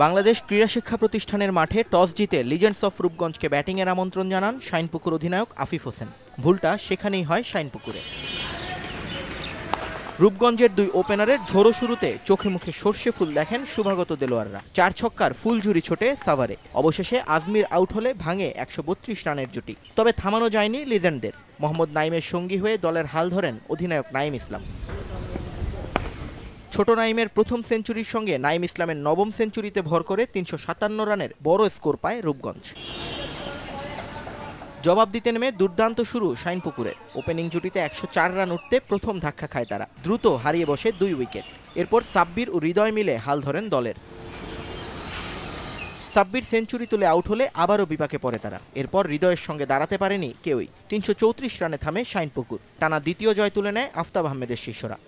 বাংলাদেশ ক্রীড়া শিক্ষা প্রতিষ্ঠানের মাঠে টস জিতে লিজেন্ডস অফ রূপগঞ্জকে ব্যাটিংয়ের আমন্ত্রণ জানান শাইনপুকুর অধিনায়ক আফিফ হোসেন। ভুলটা সেখানেই হয় শাইনপুকুরে। রূপগঞ্জের দুই ওপেনারের ঝোড়ো শুরুতে চোখে মুখে সর্ষে ফুল দেখেন শুভাগত দেলোয়াররা। 4 ছক্কার ফুল ঝুরি ছোটে সাভারে। অবশেষে আজমির আউট হলে ভাঙে 132 রানের জুটি। তবে থামানো যায়নি লিজেন্ডদের। মোহাম্মদ নাইমের সঙ্গী হয়ে দলের হাল ধরেন অধিনায়ক নাইম ইসলাম। ছোট নাইমের প্রথম সেঞ্চুরির সঙ্গে নাইম ইসলামের নবম সেঞ্চুরিতে ভর করে 357 রানের বড় স্কোর পায় রূপগঞ্জ। জবাব দিতে নেমে দুর্দান্ত শুরু শাইনপুকুরের। ওপেনিং জুটিতে 104 রান উঠতে প্রথম ধাক্কা খায় তারা। দ্রুত হারিয়ে বসে 2 উইকেট। এরপর সাব্বির ও হৃদয় মিলে হাল ধরেন দলের। সাব্বির সেঞ্চুরি তুলে আউট হলে আবারও বিপাকে পড়ে তারা। এরপর হৃদয়ের সঙ্গে দাঁড়াতে পারেনি কেউই। 334 রানে থামে শাইনপুকুর। টানা দ্বিতীয় জয় তুলে নেয় আফতাব আহমেদের শিষ্যরা।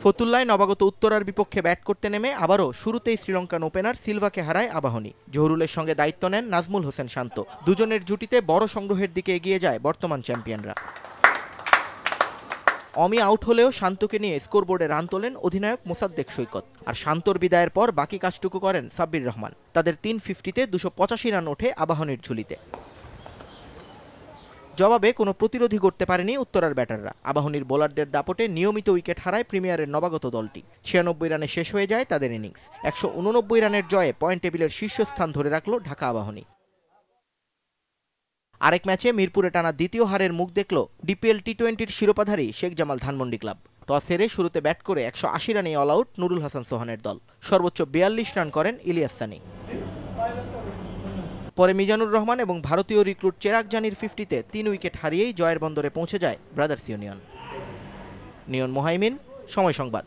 ফতুল্লায় নবাগত উত্তরার বিপক্ষে ব্যাট করতে নেমে আবারও শুরুতেই শ্রীলঙ্কান ওপেনার সিলভাকে হারায় আবাহনী। জহুরুলের সঙ্গে দায়িত্ব নেন নাজমুল হোসেন শান্ত। দুজনের জুটিতে বড় সংগ্রহের দিকে এগিয়ে যায় বর্তমান চ্যাম্পিয়নরা। অমি আউট হলেও শান্তকে নিয়ে স্কোরবোর্ডে রান তোলেন অধিনায়ক মোসাদ্দেক সৈকত। আর শান্তর বিদায়ের পর বাকি কাজটুকু করেন সাব্বির রহমান। তাদের 350-তে 285 রান ওঠে আবাহনীর ঝুলিতে। জবাবে কোনো প্রতিরোধী করতে পারেনি উত্তরার ব্যাটাররা। আবাহনীর বোলারদের দাপটে নিয়মিত উইকেট হারায় প্রিমিয়ারের নবাগত দলটি। 96 রানে শেষ হয়ে যায় তাদের ইনিংস। 189 রানের জয়ে পয়েন্ট টেবিলের শীর্ষস্থান ধরে রাখল ঢাকা আবাহনী। আরেক ম্যাচে মিরপুরে টানা দ্বিতীয় হারের মুখ দেখল ডিপিএল টি-20-র শিরোপাধারী শেখ জামাল ধানমন্ডি ক্লাব। টস হেরে শুরুতে ব্যাট করে 180 রানে অল আউট নুরুল হাসান সোহানের দল। সর্বোচ্চ 42 রান করেন ইলিয়াস সানি। পরে মিজানুর রহমান এবং ভারতীয় রিক্রুট চেরাগ জানির 50-তে 3 উইকেট হারিয়েই জয়ের বন্দরে পৌঁছে যায় ব্রাদার্স ইউনিয়ন। নিয়ন মোহাইমিন, সময় সংবাদ।